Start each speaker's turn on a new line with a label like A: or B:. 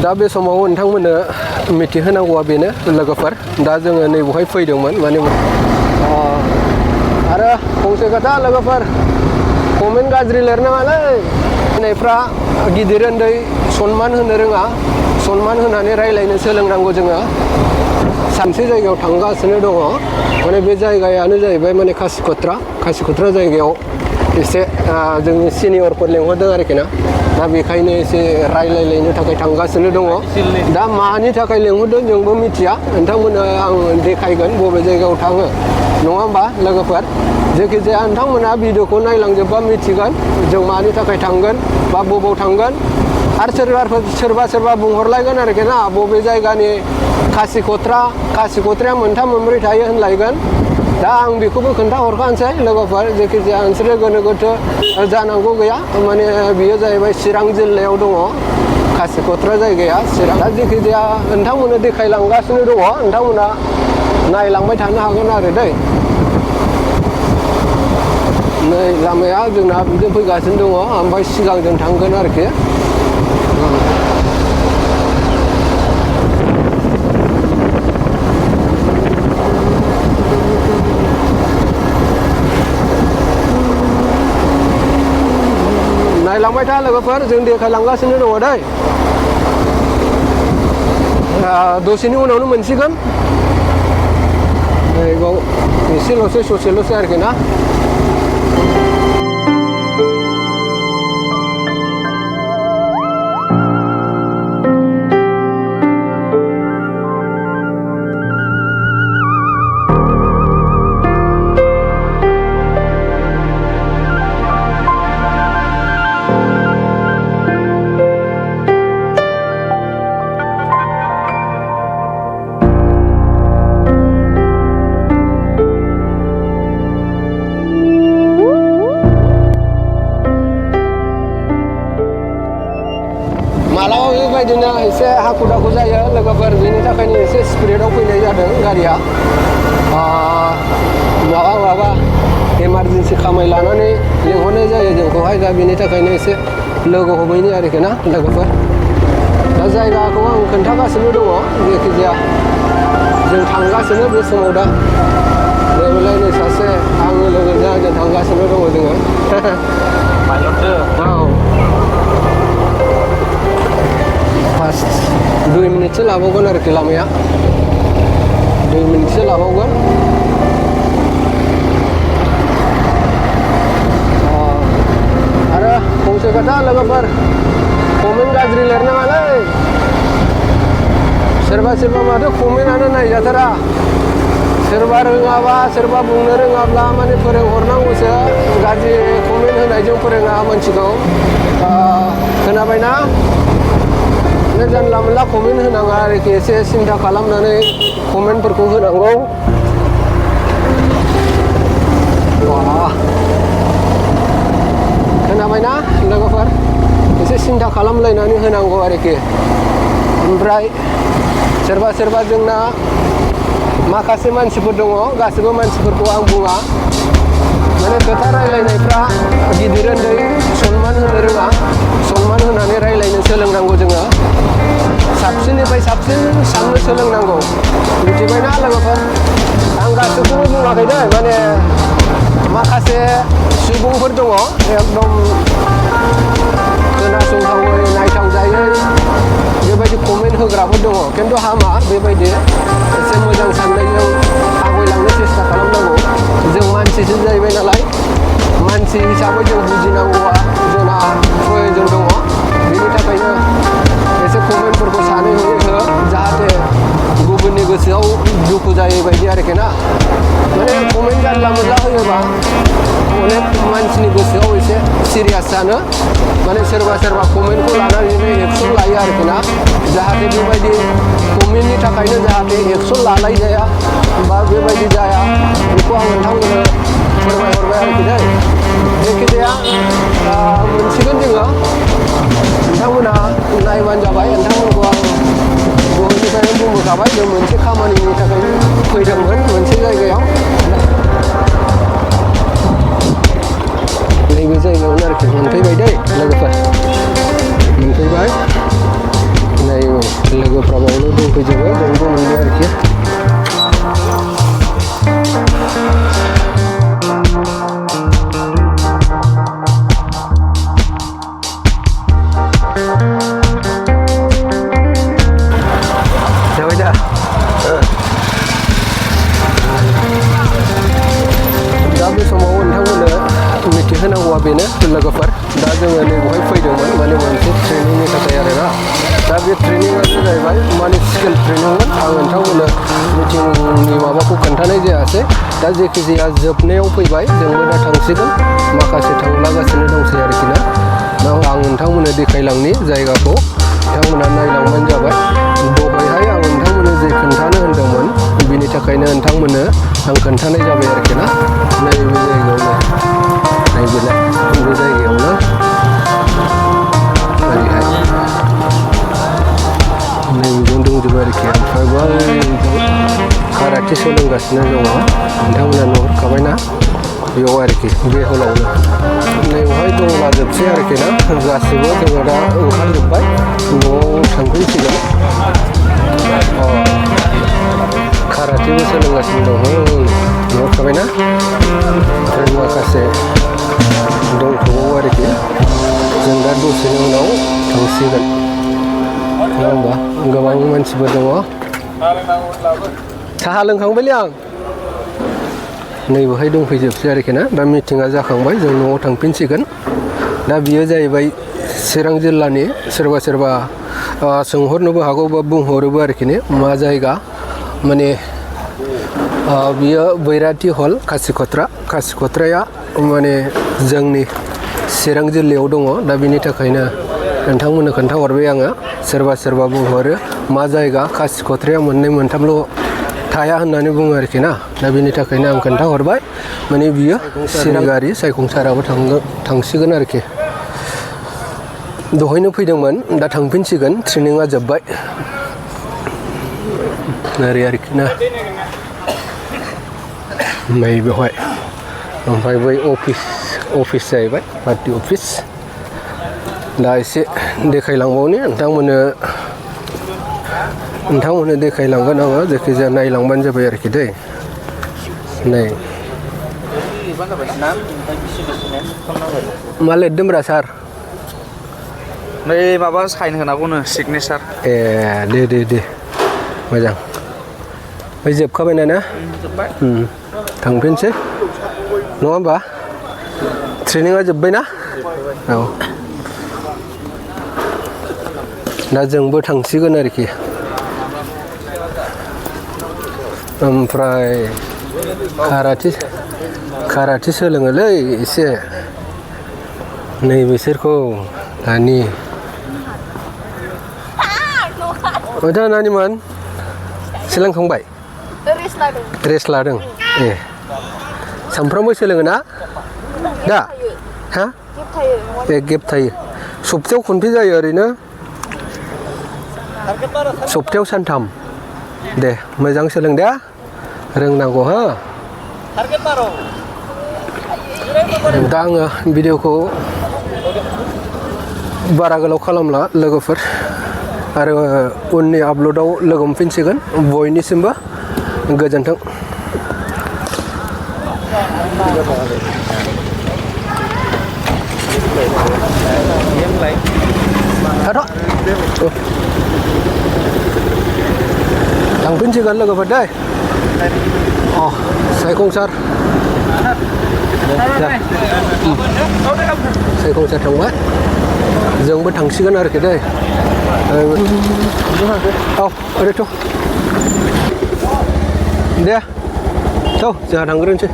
A: दा बे समाव नोंथांमोननो मिथिहोनांगौआ बेनो लोगोफोर दा जोङो नैबेवहाय फैदोंमोन माने आरो फंसे खोथा लोगोफोर कमेन्ट गाज्रि लिरनाङालै होननायफ्रा गिदिर उन्दै सनमान होनो रोङा सनमान होनानै रायलायनो सोलोंनांगौ जोङो सानसे जायगायाव थांगासिनो दङ माने बे जायगायानो जाहैबाय माने खासिक'त्रा जायगायाव एसे जोंनि सिनियरफोर लेंहरदों आरोखि ना दा बेखायनो एसे रायलायलायनो थाखाय थांगासिनो दङ दा मानि थाखाय लेंहरदों जोंबो मिथिया नोंथांमोननो आं देखायगोन बबे जायगायाव थाङो नङा होमबा लोगोफोर जायखिजाया नोंथांमोना भिडिअखौ नायलांजोबबा मिथिगोन जों मानि थाखाय थांगोन बा बबाव थांगोन आरो सोरबा बुंहरलायगोन आरोखि ना बबे जायगानि खासिक'त्राया मोनथाम मोनब्रै थायो होनलायगोन दा आं बेखौबो खोन्थाहरखानोसै लोगोफोर जायखिजाया नोंसोरो गोनो गोथो जानांगौ गैया माने बियो जाहैबाय चिरां जिल्लायाव दङ खासिक'त्रा जायगाया चिरां दा जायखिजाया नोंथांमोननो देखायलांगासिनो दङ नोंथांमोना नायलांबाय थानो हागोन आरो दै नै लामाया जोंना बिदिनो फैगासिनो दङ ओमफ्राय सिगां जों थांगोन आरोखि नायलांबाय था लोगोफोर जों देखायलांगासिनो दङ दै दसेनि उनावनो मोनसिगोन नैबाव एसेल'सै ससेल'सै आरोखि ना मालाबा बेबायदिनो एसे हाखु दाखु जायो लोगोफोर बेनि थाखायनो एसे स्पिडआव फैनाय जादों गारिया माबा इमारजेन्सि खामानि लानानै लिंहरनाय जायो जोंखौहाय दा बेनि थाखायनो एसे लोगो हमहैनि आरोखि ना लोगोफोर दा जायगाखौ आं खोन्थागासिनो दङ जायखिजाया जों थांगासिनो बे समाव दा नैबेलाय नै सासे आंनि लोगोजों जों थांगासिनो दङ जोङो औ फार्स्ट 2 मिनिटसो लाबावगोन आरोखि लामाया 2 मिनिटसो लाबावगोन आरो फंसे खोथा लोगोफोर कमेन्ट गाज्रि लिरनाङालै सोरबा माथो कमेन्टआनो नायजाथारा सोरबा रोङाबा सोरबा बुंनो रोङाब्ला माने फोरोंहरनांगौसो गाज्रि कमेन्ट होनायजों फोरोङा मानसिखौ खोनाबायना जानला मोनला कमेन्ट होनाङा आरोखि एसे सिन्था खालामनानै कमेन्टफोरखौ होनांगौ खोनाबायना लोगोफोर एसे सिन्था खालामलायनानै होनांगौ आरोखि ओमफ्राय सोरबा जोंना माखासे मानसिफोर दङ गासिबो मानसिफोरखौ आं बुङा माने खोथा रायलायनायफ्रा गिदिर उन्दै सनमान होनो रोङा सनमान होनानै रायलायनो सोलोंनांगौ जोङो साबसिननिफ्राय साबसिन साननो सोलोंनांगौ मिथिबायना लोगोफोर आं गासैखौबो बुङाखै दै माने माखासे सुबुंफोर दङ एकदम खोनासंथावै नायथावजायै बेबायदि कमेन्ट होग्राफोर दङ खिन्थु हामा बेबायदि एसे मोजां साननायजों आवगायलांनो सेस्था खालामनांगौ जों मानसिसो जाहैबाय नालाय मानसि हिसाबै जों बुजिनांगौआ जोंना प्रयजन दङ बेनि थाखायनो एसे कमेन्टफोरखौ सानै हयै हो जाहाथे गुबुननि गोसोआव दुखु जायै बायदि आरोखि ना माने कमेन्ट जानला मोनला होयोबा अनेक मानसिनि गोसोआव एसे सिरियास जानो माने सोरबा कमेन्टखौ लानानैनो एक्सन लायो आरोखि ना जाहाथे बेबायदि कमेन्टनि थाखायनो जाहाथे एक्सन लानाय जाया बा बेबायदि जाया बेखौ आं नोंथांमोननो फोरमायहरबाय आरोखि दै जायखिजाया मोनसिगोन जोङो नोंथांमोना नायबानो जाबाय नोंथांमोनखौ आं दहायनिफ्रायनो बुंबोखाबाय जों मोनसे खामानिनि थाखाय फैदोंमोन मोनसे जायगायाव नैबे जायगायावनो आरोखि मोनफैबाय दै लोगोफोर मोनफैबाय नै दंफैजोबो जोंबो मोनो आरोखि जाबाय दा बे समाव नोंथांमोननो मिथिहोनांगौआ बेनो लोगोफोर दा जोङो नैबेवहाय फैदोंमोन माने मोनसे ट्रेनिंनि थाखाय आरोना दा बे ट्रेनिंआनो जाहैबाय माने स्किल ट्रेनिंमोन आं नोंथांमोननो मिटिंनि माबाखौ खोन्थानाय जायासै दा जेखि जाया जोबनायाव फैबाय जोंबो दा थांसिगोन माखासे थांलागासिनो दंसै आरोखि ना दा आं नोंथांमोननो देखायलांनि जायगाखौ नोंथांमोना नायलांबानो जाबाय दहायहाय आं नोंथांमोननो जे खोन्थानो होन्दोंमोन बिनि थाखायनो नोंथांमोननो आं खोन्थानाय जाबाय आरोखि ना नैबे जायगायावनो नैबेलाय बे जायगायावनो ओरैहाय नैबेजों दंजोबो आरोखि ओमफ्राय बैजों काराटे सोलोंगासिनो दङ नोंथांमोना नुहुरखाबायना बेयाव आरोखि बे हलावनो नैबेवहाय दंलाजोबसै आरोखि ना गासिबो जोङो दा ओंखारजोब्बाय न'आव थांफिनसिगोन काराटेबो सोलोंगासिनो दङ नुहुरखाबायना ओमफ्राय माखासे दंथ'बावो आरोखि जों दा दसेनि उनाव थांसिगोन नङा होमबा गोबां मानसिफोर दङ साहा लोंखांबायलै आं नैबेहाय दंफैजोबसै आरोखि ना दा मिटिङा जाखांबाय जों न'आव थांफिनसिगोन दा बियो जाहैबाय चिरां जिल्लानि सोरबा सोरबा सोंहरनोबो हागौ बा बुंहरोबो आरोखि मा जायगा माने बियो बैराथि हल खासिख'त्राया माने जोंनि चिरां जिल्लायाव दङ दा बिनि थाखायनो नोंथांमोननो खोन्थाहरबाय आङो सोरबा सोरबा बुंहरो मा जायगा खासिख'त्राया मोननै मोनथामल' थाया होननानै बुङो आरोखि ना दा बिनि थाखायनो आं खोन्थाहरबाय माने बियो चिरां गारि सायखंसाराबो थांसिगोन आरोखि दहायनो फैदोंमोन दा थांफिनसिगोन ट्रेनिङा जोब्बाय ओरै आरोखि ना नैबेवहाय ओमफ्राय बै अफिस जाहैबाय पार्टि अफिस दा एसे देखायलांबावनि नोंथांमोननो देखायलांगोन आङो जायखिजाया नायलांबानो जाबाय आरोखि दै नै मा लिरदोंब्रा सार
B: नै माबा साइन होनांगौनो सिगनेसार
A: ए दे मोजां ओमफ्राय जोबखाबायना ना
B: जोब्बाय
A: थांफिनसै नङा होमबा ट्रेनिङा जोब्बायना औ दा जोंबो थांसिगोन आरोखि ओमफ्राय काराटे सोलोङोलै एसे नै बिसोरखौ दानि दा नानिमोन सोलोंखांबाय रेस्ट लादों ए सानफ्रामबो सोलोङो ना दा हा ए गेप थायो सप्तायाव खनबे जायो ओरैनो सप्तायाव सानथाम दे मोजां सोलों दे रोंनांगौ हो दा आङो भिडिअखौ बारा गोलाव खालामला लोगोफोर आरो उननि आपल'डआव लोगो मोनफिनसिगोन बयनिसिमबो गोजोन्थों थांफिनसिगोन लोगोफोर दै सायखंसार थांबाय जोंबो थांसिगोन आरोखि दै ओरैथ' दे जोंहा थांग्रोनोसै